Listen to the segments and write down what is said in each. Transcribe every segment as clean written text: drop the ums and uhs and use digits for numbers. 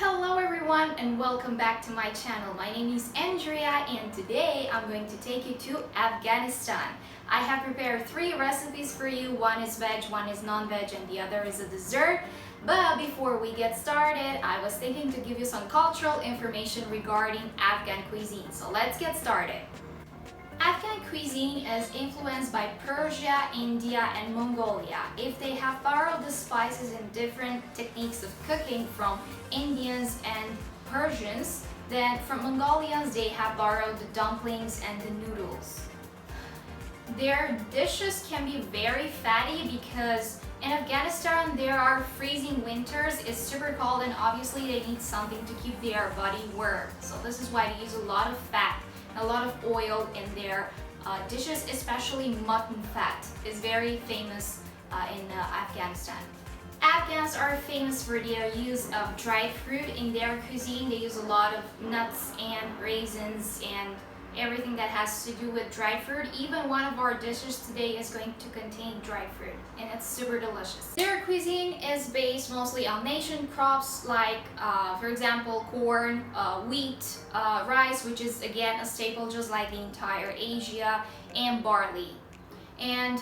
Hello everyone and welcome back to my channel. My name is Andrea and today I'm going to take you to Afghanistan. I have prepared 3 recipes for you. One is veg, one is non-veg, and the other is a dessert. But before we get started, I was thinking to give you some cultural information regarding Afghan cuisine. So let's get started. Afghan cuisine is influenced by Persia, India, and Mongolia. If they have borrowed the spices and different techniques of cooking from Indians and Persians, then from Mongolians they have borrowed the dumplings and the noodles. Their dishes can be very fatty because in Afghanistan there are freezing winters, it's super cold, and obviously they need something to keep their body warm. So this is why they use a lot of fat, a lot of oil in their dishes, especially mutton fat is very famous in Afghanistan. Afghans are famous for their use of dried fruit in their cuisine. They use a lot of nuts and raisins and everything that has to do with dried fruit. Even one of our dishes today is going to contain dried fruit and it's super delicious. Their cuisine is based mostly on nation crops like for example corn, wheat, rice, which is again a staple just like the entire Asia, and barley. And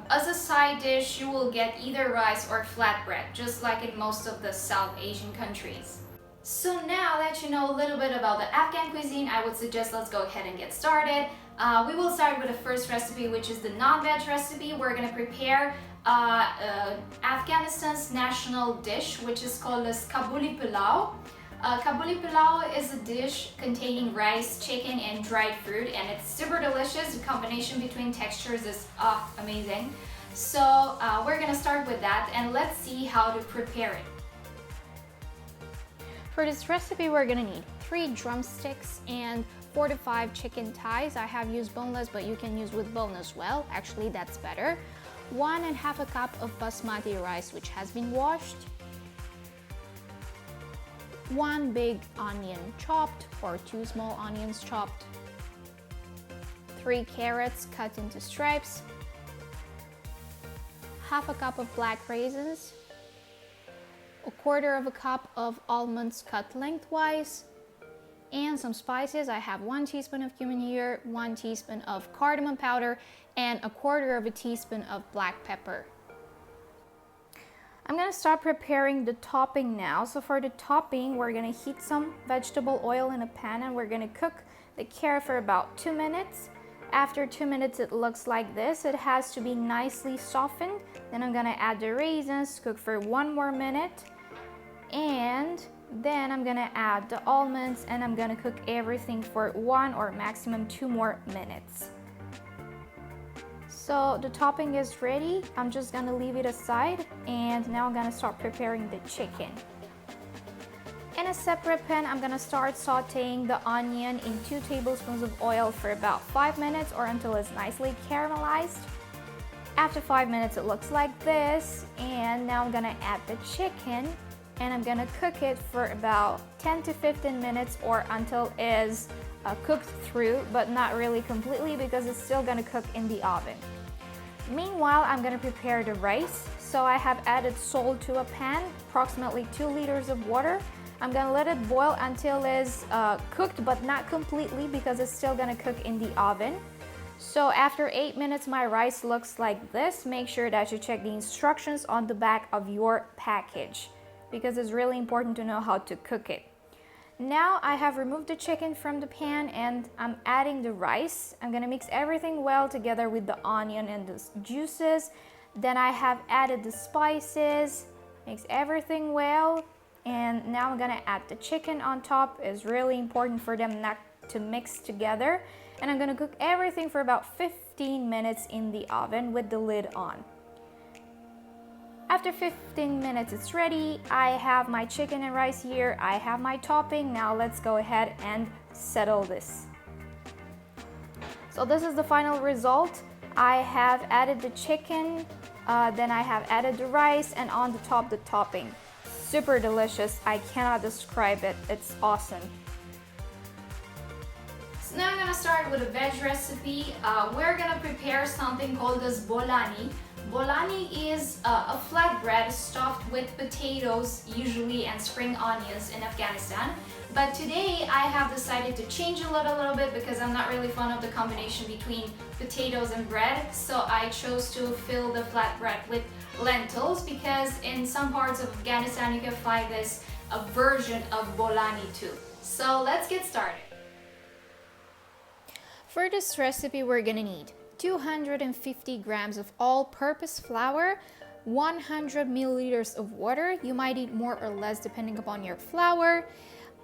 as a side dish you will get either rice or flatbread, just like in most of the South Asian countries. So now that you know a little bit about the Afghan cuisine, I would suggest let's go ahead and get started. We will start with the first recipe, which is the non-veg recipe. We're going to prepare Afghanistan's national dish, which is called as Kabuli Pulao. Kabuli Pulao is a dish containing rice, chicken, and dried fruit, and it's super delicious. The combination between textures is amazing. So we're going to start with that, and let's see how to prepare it. For this recipe, we're gonna need 3 drumsticks and 4 to 5 chicken thighs. I have used boneless, but you can use with bone as well. Actually, that's better. 1½ a cup of Basmati rice, which has been washed. 1 big onion chopped, or 2 small onions chopped. 3 carrots cut into stripes. ½ a cup of black raisins. 1/4 cup of almonds cut lengthwise, and some spices. I have 1 teaspoon of cumin here, 1 teaspoon of cardamom powder, and 1/4 teaspoon of black pepper. I'm gonna start preparing the topping now. So for the topping, we're gonna heat some vegetable oil in a pan and we're gonna cook the carrot for about 2 minutes. After 2 minutes, it looks like this. It has to be nicely softened. Then I'm gonna add the raisins, cook for 1 more minute. And then I'm gonna add the almonds and I'm gonna cook everything for 1 or maximum 2 more minutes. So the topping is ready. I'm just gonna leave it aside, and now I'm gonna start preparing the chicken. In a separate pan, I'm gonna start sauteing the onion in 2 tablespoons of oil for about 5 minutes or until it's nicely caramelized. After 5 minutes, it looks like this, and now I'm gonna add the chicken. And I'm gonna cook it for about 10 to 15 minutes or until it is cooked through, but not really completely because it's still gonna cook in the oven. Meanwhile, I'm gonna prepare the rice. So I have added salt to a pan, approximately 2 liters of water. I'm gonna let it boil until it's cooked, but not completely because it's still gonna cook in the oven. So after 8 minutes, my rice looks like this. Make sure that you check the instructions on the back of your package, because it's really important to know how to cook it. Now I have removed the chicken from the pan and I'm adding the rice. I'm gonna mix everything well together with the onion and the juices. Then I have added the spices, mix everything well, and now I'm gonna add the chicken on top. It's really important for them not to mix together. And I'm gonna cook everything for about 15 minutes in the oven with the lid on. After 15 minutes, it's ready. I have my chicken and rice here. I have my topping. Now let's go ahead and settle this. So this is the final result. I have added the chicken, then I have added the rice, and on the top the topping. Super delicious. I cannot describe it. It's awesome. So now I'm gonna start with a veg recipe. We're gonna prepare something called as Bolani. Bolani is a flatbread stuffed with potatoes usually and spring onions in Afghanistan. But today I have decided to change it a little bit because I'm not really fond of the combination between potatoes and bread. So I chose to fill the flatbread with lentils because in some parts of Afghanistan you can find this a version of Bolani too. So let's get started. For this recipe, we're gonna need 250 grams of all-purpose flour, 100 milliliters of water. You might need more or less depending upon your flour.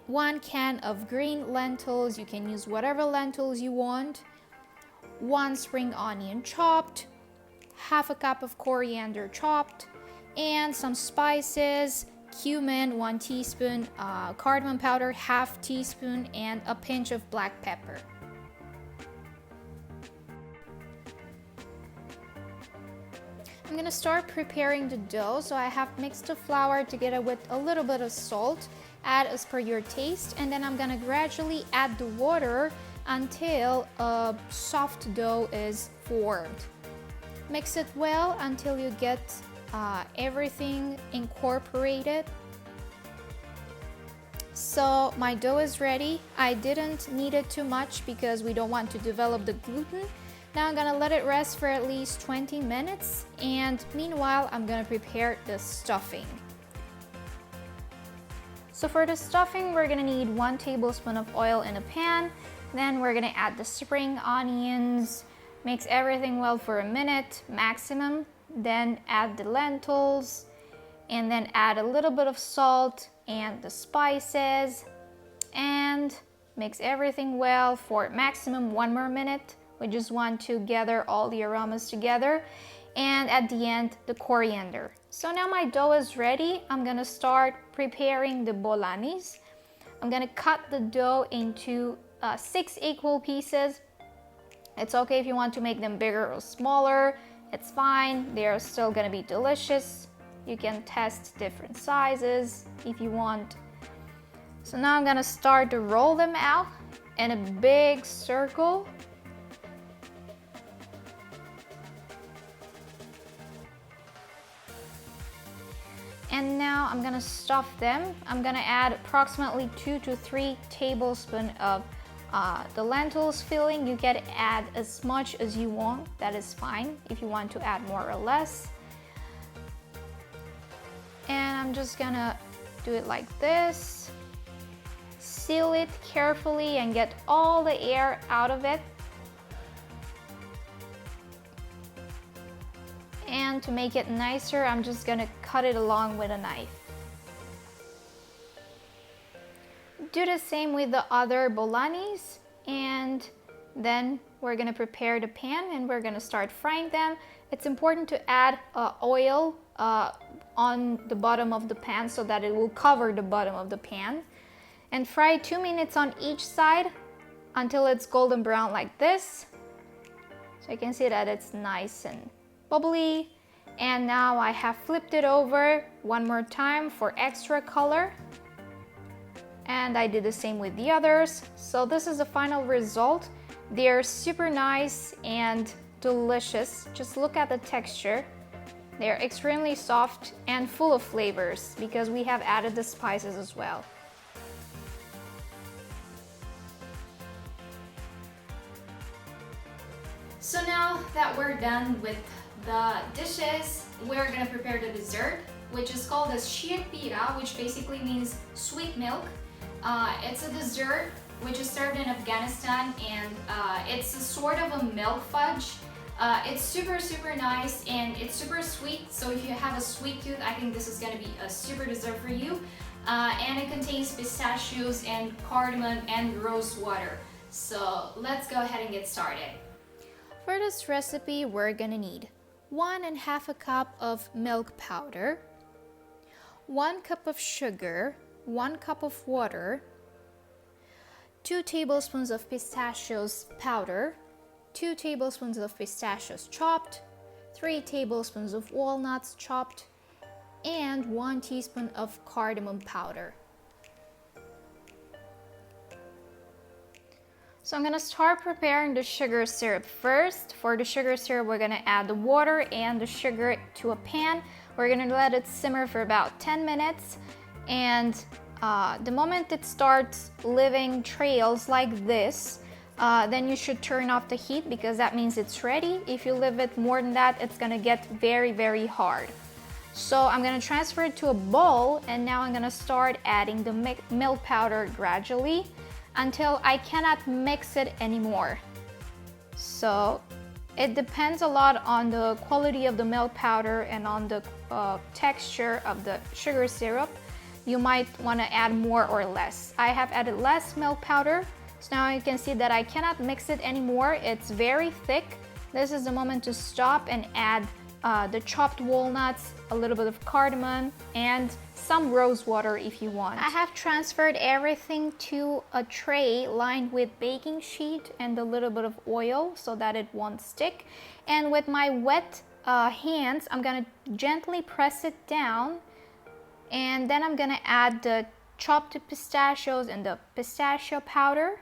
1 can of green lentils. You can use whatever lentils you want. 1 spring onion chopped, half a cup of coriander chopped, and some spices, cumin, 1 teaspoon, cardamom powder, half teaspoon, and a pinch of black pepper. I'm gonna start preparing the dough. So I have mixed the flour together with a little bit of salt, add as per your taste, and then I'm gonna gradually add the water until a soft dough is formed. Mix it well until you get everything incorporated. So my dough is ready. I didn't knead it too much because we don't want to develop the gluten. Now I'm gonna let it rest for at least 20 minutes, and meanwhile I'm gonna prepare the stuffing. So for the stuffing, we're gonna need 1 tablespoon of oil in a pan. Then we're gonna add the spring onions, mix everything well for a minute maximum, then add the lentils, and then add a little bit of salt and the spices, and mix everything well for maximum 1 more minute. We just want to gather all the aromas together, and at the end the coriander. So now my dough is ready. I'm gonna start preparing the bolanis. I'm gonna cut the dough into 6 equal pieces. It's okay if you want to make them bigger or smaller, it's fine. They are still gonna be delicious. You can test different sizes if you want. So now I'm gonna start to roll them out in a big circle. And now I'm gonna stuff them. I'm gonna add approximately 2 to 3 tablespoons of the lentils filling. You can add as much as you want, that is fine if you want to add more or less. And I'm just gonna do it like this. Seal it carefully and get all the air out of it. And to make it nicer, I'm just gonna cut it along with a knife. Do the same with the other bolanis, and then we're gonna prepare the pan and we're gonna start frying them. It's important to add oil on the bottom of the pan so that it will cover the bottom of the pan. And fry 2 minutes on each side until it's golden brown like this. So you can see that it's nice and bubbly. And now I have flipped it over 1 more time for extra color, and I did the same with the others. So this is the final result. They're super nice and delicious. Just look at the texture. They're extremely soft and full of flavors because we have added the spices as well. So now that we're done with the dishes, we're gonna prepare the dessert, which is called as Pira, which basically means sweet milk. It's a dessert which is served in Afghanistan, and it's a sort of a milk fudge. It's super nice and it's super sweet, so if you have a sweet tooth, I think this is gonna be a super dessert for you. And it contains pistachios and cardamom and rose water. So let's go ahead and get started. For this recipe, we're gonna need 1½ cup of milk powder, 1 cup of sugar, 1 cup of water, 2 tablespoons of pistachios powder, 2 tablespoons of pistachios chopped, 3 tablespoons of walnuts chopped, and 1 teaspoon of cardamom powder. So I'm gonna start preparing the sugar syrup first. For the sugar syrup, we're gonna add the water and the sugar to a pan. We're gonna let it simmer for about 10 minutes. And the moment it starts leaving trails like this, then you should turn off the heat because that means it's ready. If you leave it more than that, it's gonna get very, very hard. So I'm gonna transfer it to a bowl, and now I'm gonna start adding the milk powder gradually until I cannot mix it anymore. So it depends a lot on the quality of the milk powder and on the texture of the sugar syrup. You might want to add more or less. I have added less milk powder, so now you can see that I cannot mix it anymore. It's very thick. This is the moment to stop and add the chopped walnuts, a little bit of cardamom, and some rose water if you want. I have transferred everything to a tray lined with baking sheet and a little bit of oil so that it won't stick. And with my wet hands, I'm gonna gently press it down, and then I'm gonna add the chopped pistachios and the pistachio powder.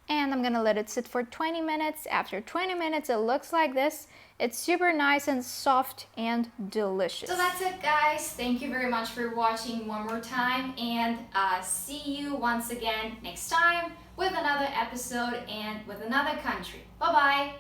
And I'm gonna let it sit for 20 minutes. After 20 minutes, it looks like this. It's super nice and soft and delicious. So that's it, guys. Thank you very much for watching one more time, and see you once again next time with another episode and with another country. Bye-bye.